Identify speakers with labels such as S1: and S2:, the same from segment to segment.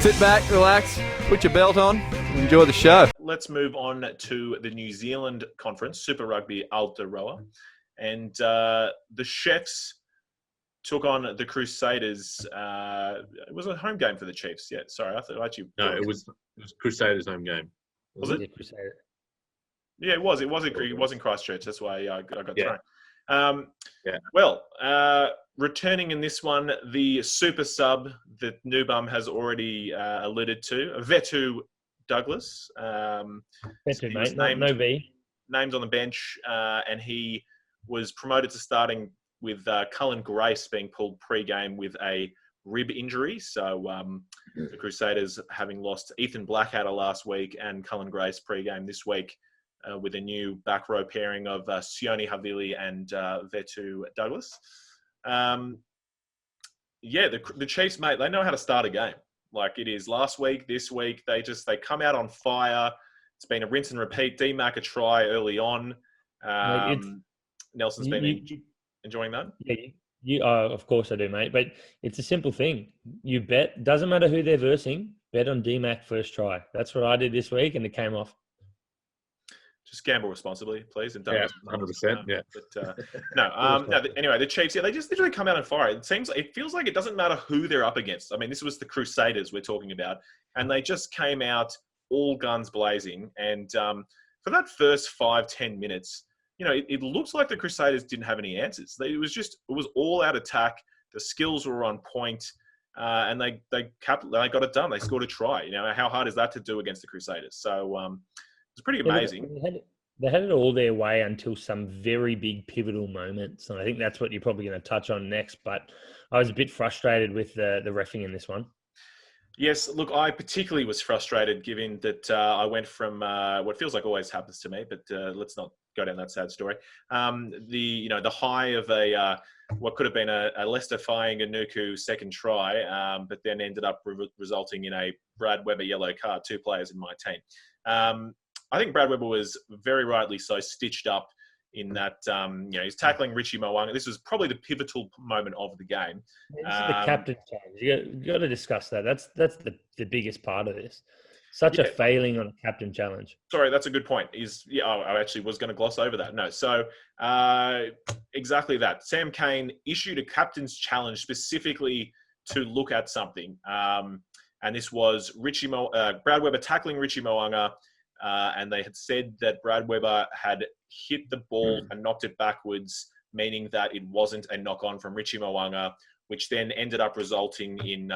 S1: Sit back, relax, put your belt on, and enjoy the show.
S2: Let's move on to the New Zealand conference, Super Rugby Aotearoa. And the Chefs took on the Crusaders. It was a home game for the Chiefs. Yeah, sorry. I thought you...
S3: No, it was Crusaders' home game.
S2: Was it?
S4: Crusader.
S2: Yeah, it was. It was in Christchurch. That's why I got thrown.
S3: Yeah.
S2: Well, returning in this one, the super sub that Noobum has already alluded to, Vetu Douglas.
S4: Vetu, mate. No V.
S2: Named on the bench, and he was promoted to starting with Cullen Grace being pulled pre-game with a rib injury. So the Crusaders, having lost Ethan Blackadder last week and Cullen Grace pre-game this week, with a new back row pairing of Sione Havili and Vetu Douglas. The Chiefs, mate, they know how to start a game. Like it is last week, this week, they come out on fire. It's been a rinse and repeat. D-Mac a try early on. Nelson's been enjoying that.
S4: Yeah, of course I do, mate. But it's a simple thing. You bet, doesn't matter who they're versing, bet on D-Mac first try. That's what I did this week, and it came off.
S2: Just gamble responsibly, please. And don't
S3: 100%. Yeah.
S2: Anyway, the Chiefs, they just literally come out on fire. It feels like it doesn't matter who they're up against. I mean, this was the Crusaders we're talking about, and they just came out all guns blazing. And for that first 5-10 minutes, it looks like the Crusaders didn't have any answers. It was all out attack. The skills were on point, and they got it done. They scored a try. How hard is that to do against the Crusaders? So. It's pretty amazing.
S4: They had it all their way until some very big pivotal moments. And I think that's what you're probably going to touch on next. But I was a bit frustrated with the reffing in this one.
S2: Yes, look, I particularly was frustrated given that I went from what feels like always happens to me, but let's not go down that sad story. The high of what could have been a Leicester Fainganuku second try, but then ended up resulting in a Brad Weber yellow card, 2 players in my team. I think Brad Weber was very rightly so stitched up in that, he's tackling Richie Mo'unga. This was probably the pivotal moment of the game.
S4: This is the captain challenge. You got to discuss that. That's the biggest part of this. Such a failing on a captain challenge.
S2: Sorry, that's a good point. I actually was going to gloss over that. No, so exactly that. Sam Cane issued a captain's challenge specifically to look at something. And this was Brad Weber tackling Richie Mo'unga. And they had said that Brad Weber had hit the ball and knocked it backwards, meaning that it wasn't a knock-on from Richie Mo'unga, which then ended up resulting in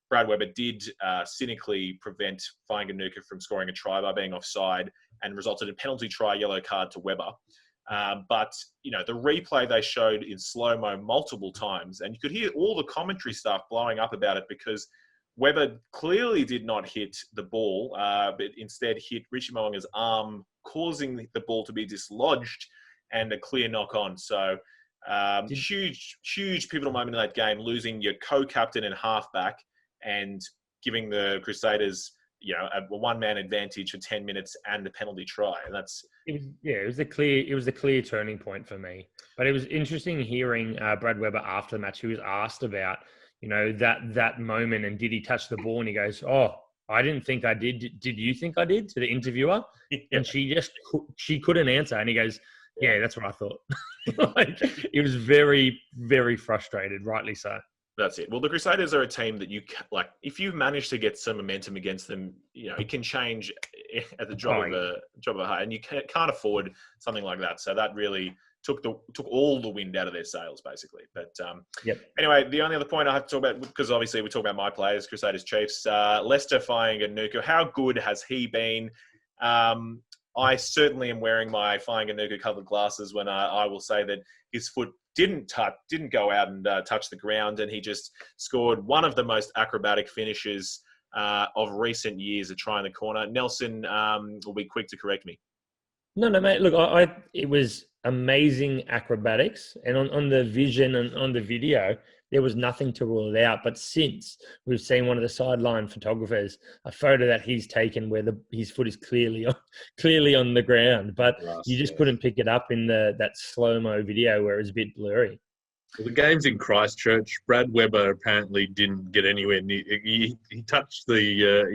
S2: Brad Weber did cynically prevent Fainganuku from scoring a try by being offside and resulted in penalty try, yellow card to Weber. But the replay they showed in slow-mo multiple times, and you could hear all the commentary stuff blowing up about it because Weber clearly did not hit the ball, but instead hit Richie Mo'unga's arm, causing the ball to be dislodged and a clear knock-on. So huge pivotal moment in that game, losing your co-captain and halfback and giving the Crusaders, a one-man advantage for 10 minutes and a penalty try. And
S4: it was a clear turning point for me. But it was interesting hearing Brad Weber after the match. He was asked about that moment, and did he touch the ball? And he goes, "Oh, I didn't think I did. Did you think I did?" To the interviewer, and she couldn't answer. And he goes, "Yeah, that's what I thought." He was very, very frustrated, rightly so.
S2: That's it. Well, the Crusaders are a team that if you manage to get some momentum against them, it can change at the drop of a hat, and you can't afford something like that. So that really took all the wind out of their sails, basically. But anyway, the only other point I have to talk about, because obviously we talk about my players, Crusaders Chiefs, Leicester Fainganuku. How good has he been? I certainly am wearing my Fainganuku covered glasses when I will say that his foot didn't go out and touch the ground, and he just scored one of the most acrobatic finishes of recent years at trying the corner. Nelson will be quick to correct me.
S4: No, mate. Look, it was amazing acrobatics, and on the vision and on the video, there was nothing to rule it out. But since we've seen one of the sideline photographers, a photo that he's taken where his foot is clearly on the ground, but you just couldn't pick it up in that slow-mo video where it was a bit blurry.
S3: Well, the game's in Christchurch. Brad Weber apparently didn't get anywhere near. He touched the.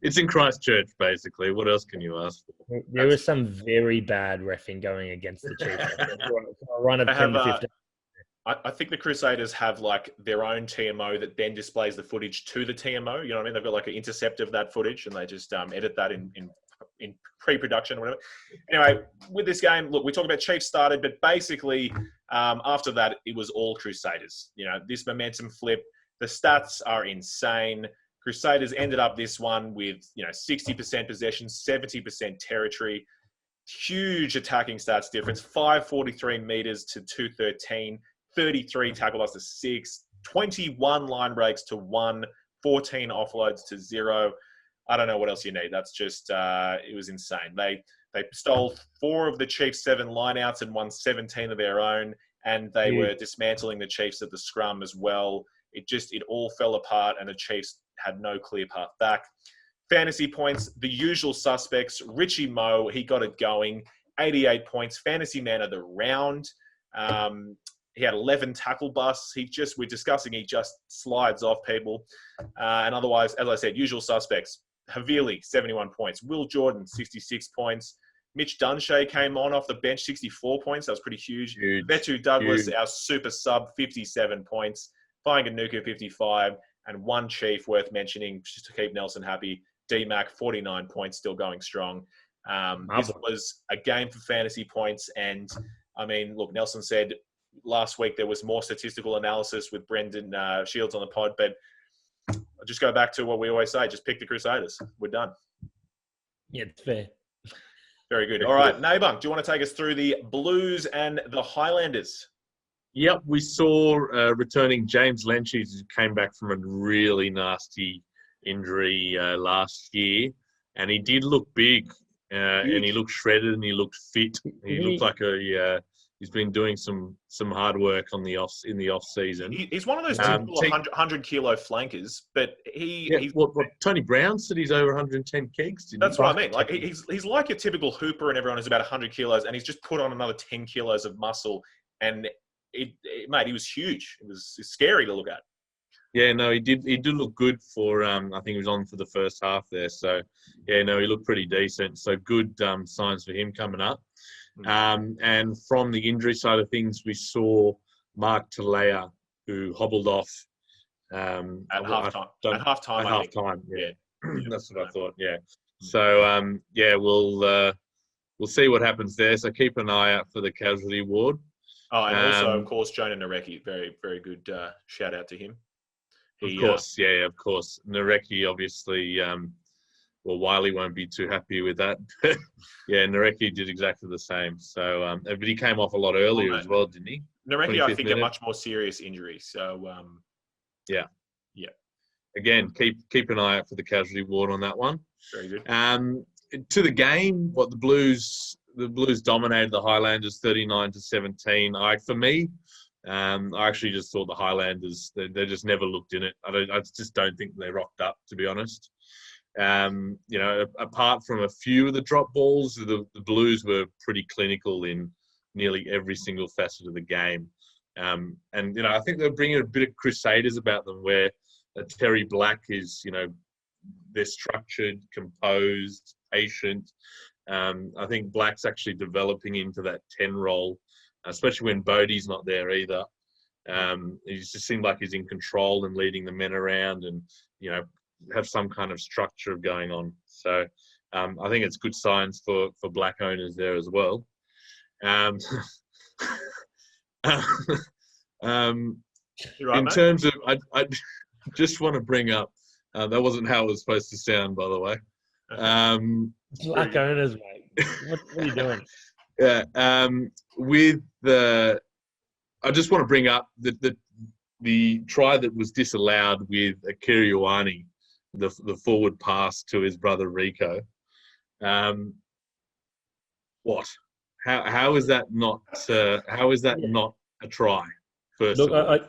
S3: It's in Christchurch, basically. What else can you ask for?
S4: There was some very bad reffing going against the Chiefs. A run of
S2: They
S4: 10
S2: have,
S4: to 15.
S2: I think the Crusaders have like their own TMO that then displays the footage to the TMO. You know what I mean? They've got like an intercept of that footage, and they just edit that in pre-production or whatever. Anyway, with this game, look, we talked about Chiefs started, but basically after that, it was all Crusaders. You know, this momentum flip. The stats are insane. Crusaders ended up this one with 60% possession, 70% territory. Huge attacking stats difference: 543 meters to 213. 33 tackle loss to 6, 21 line breaks to 1, 14 offloads to 0. I don't know what else you need. That's just, it was insane. They stole 4 of the Chiefs' 7 lineouts and won 17 of their own, and they were dismantling the Chiefs at the scrum as well. It all fell apart, and the Chiefs had no clear path back. Fantasy points, the usual suspects. Richie Moe, he got it going. 88 points. Fantasy man of the round. He had 11 tackle busts. We're discussing, he just slides off people. And otherwise, as I said, usual suspects. Havili, 71 points. Will Jordan, 66 points. Mitch Dunshea came on off the bench, 64 points. That was pretty huge. Betu Douglas, our super sub, 57 points. Fainganuku, 55. And one Chief worth mentioning, just to keep Nelson happy, D-Mac, 49 points, still going strong. This was a game for fantasy points. And, I mean, look, Nelson said last week there was more statistical analysis with Brendan Shields on the pod, but I'll just go back to what we always say, just pick the Crusaders. We're done.
S4: Yeah, it's fair.
S2: Very good. All right, Noobum, do you want to take us through the Blues and the Highlanders?
S3: Yep, we saw returning James Lenchies, who came back from a really nasty injury last year, and he did look big, and he looked shredded, and he looked fit. He looked like he's been doing some hard work in the off season.
S2: He's one of those typical 100 kilo flankers, but
S3: what Tony Brown said, he's over 110 kegs.
S2: That's what I mean. Like he's like your typical hooper, and everyone is about 100 kilos, and he's just put on another 10 kilos of muscle, and mate, he was huge. It was scary to look at.
S3: Yeah, no, he did look good for. I think he was on for the first half there. So yeah, no, he looked pretty decent. So good signs for him coming up. And from the injury side of things, we saw Mark Talea, who hobbled off
S2: at halftime. At halftime,
S3: yeah. That's what I thought. Yeah. So we'll see what happens there. So keep an eye out for the casualty ward.
S2: Oh, and also, of course, Jonah Nareki. Very, very good shout out to him.
S3: Of course. Nareki, obviously. Well, Wiley won't be too happy with that. Yeah, Nareki did exactly the same. So, but he came off a lot earlier as well, didn't he?
S2: Nareki, I think, a much more serious injury. So,
S3: yeah. Again, keep an eye out for the casualty ward on that one.
S2: Very good.
S3: To the game, the Blues dominated the Highlanders 39-17. For me, I actually just thought the Highlanders they just never looked in it. I just don't think they rocked up, to be honest. Apart from a few of the drop balls, the Blues were pretty clinical in nearly every single facet of the game. I think they're bringing a bit of Crusaders about them, where Terry Black is, they're structured, composed, patient. I think Black's actually developing into that 10 role, especially when Bodie's not there either. He just seemed like he's in control and leading the men around, and have some kind of structure going on. So I think it's good signs for Black owners there as well. In terms of, I just want to bring up, that wasn't how it was supposed to sound, by the way.
S4: Black owners, mate. What are you doing?
S3: Yeah. I just want to bring up the try that was disallowed with Kiriwani, the forward pass to his brother Rico. What? How is that not? How is that not a try?
S4: Look,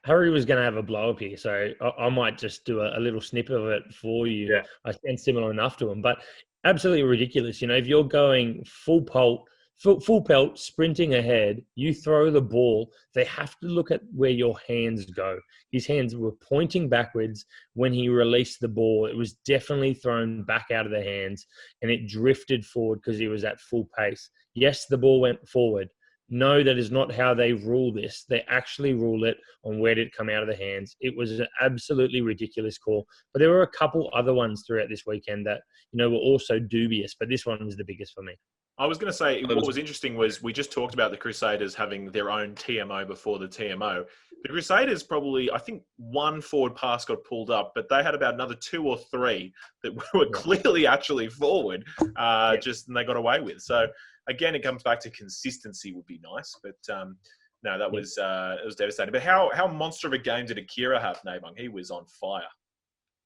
S4: Harry was going to have a blow up here, so I might just do a little snippet of it for you.
S3: Yeah.
S4: I stand similar enough to him, but absolutely ridiculous. If you're going full pult, full pelt, sprinting ahead. You throw the ball. They have to look at where your hands go. His hands were pointing backwards when he released the ball. It was definitely thrown back out of the hands, and it drifted forward because he was at full pace. Yes, the ball went forward. No, that is not how they rule this. They actually rule it on where did it come out of the hands. It was an absolutely ridiculous call. But there were a couple other ones throughout this weekend that, were also dubious. But this one was the biggest for me.
S2: I was going to say, what was interesting was we just talked about the Crusaders having their own TMO before the TMO. The Crusaders probably, I think, one forward pass got pulled up, but they had about another 2 or 3 that were clearly actually forward, and they got away with. So, again, it comes back to consistency would be nice, but no, that was it was devastating. But how monster of a game did Akira have, Nabung? He was on fire.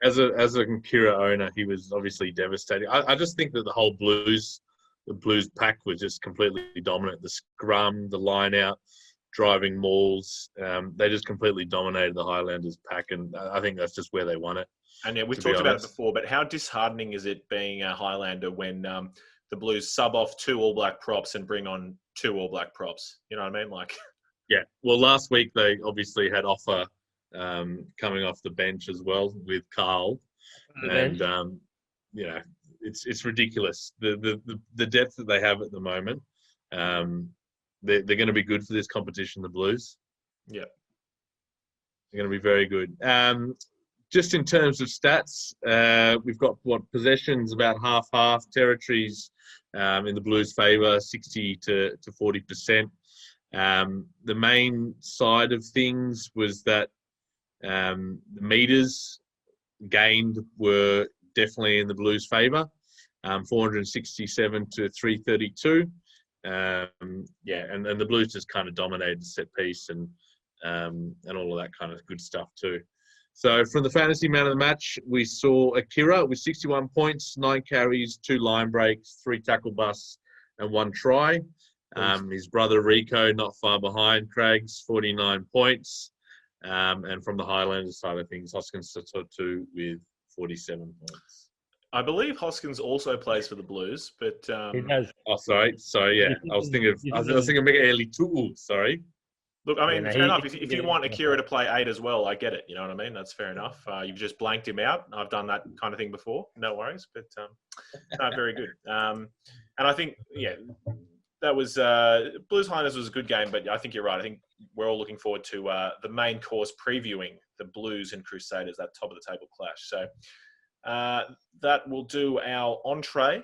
S3: As a Akira owner, he was obviously devastating. I just think that the whole Blues pack was just completely dominant. The scrum, the line out, driving mauls, they just completely dominated the Highlanders pack, and I think that's just where they won it.
S2: And yeah, we've talked about it before, but how disheartening is it being a Highlander when the Blues sub off 2 All Black props and bring on 2 All Black props? You know what I mean?
S3: Yeah. Well, last week they obviously had Offa coming off the bench as well with Carl, and it's ridiculous the depth that they have at the moment. They're going to be good for this competition, the Blues.
S2: Yeah,
S3: they're going to be very good. Just in terms of stats, we've got possessions about half territories in the Blues' favour, 60 to 40%. The main side of things was that the meters gained were definitely in the Blues' favour, 467 to 332. And the Blues just kind of dominated the set piece and all of that kind of good stuff too. So from the fantasy man of the match, we saw Akira with 61 points, 9 carries, 2 line breaks, 3 tackle busts, and 1 try. His brother Rico not far behind. Craig's 49 points. And from the Highlanders side of things, Hoskins Sototu with 47 points.
S2: I believe Hoskins also plays for the Blues, but
S4: He does.
S3: Oh, sorry. Yeah, I was thinking Mega Eli Tu'u. Sorry.
S2: Look, I mean, fair enough. If you want Akira to play 8 as well, I get it. You know what I mean? That's fair enough. You've just blanked him out. I've done that kind of thing before. No worries. But no, very good. And I think, that was Blues Highlanders was a good game. But I think you're right. I think we're all looking forward to the main course previewing the Blues and Crusaders, that top of the table clash. So that will do our entree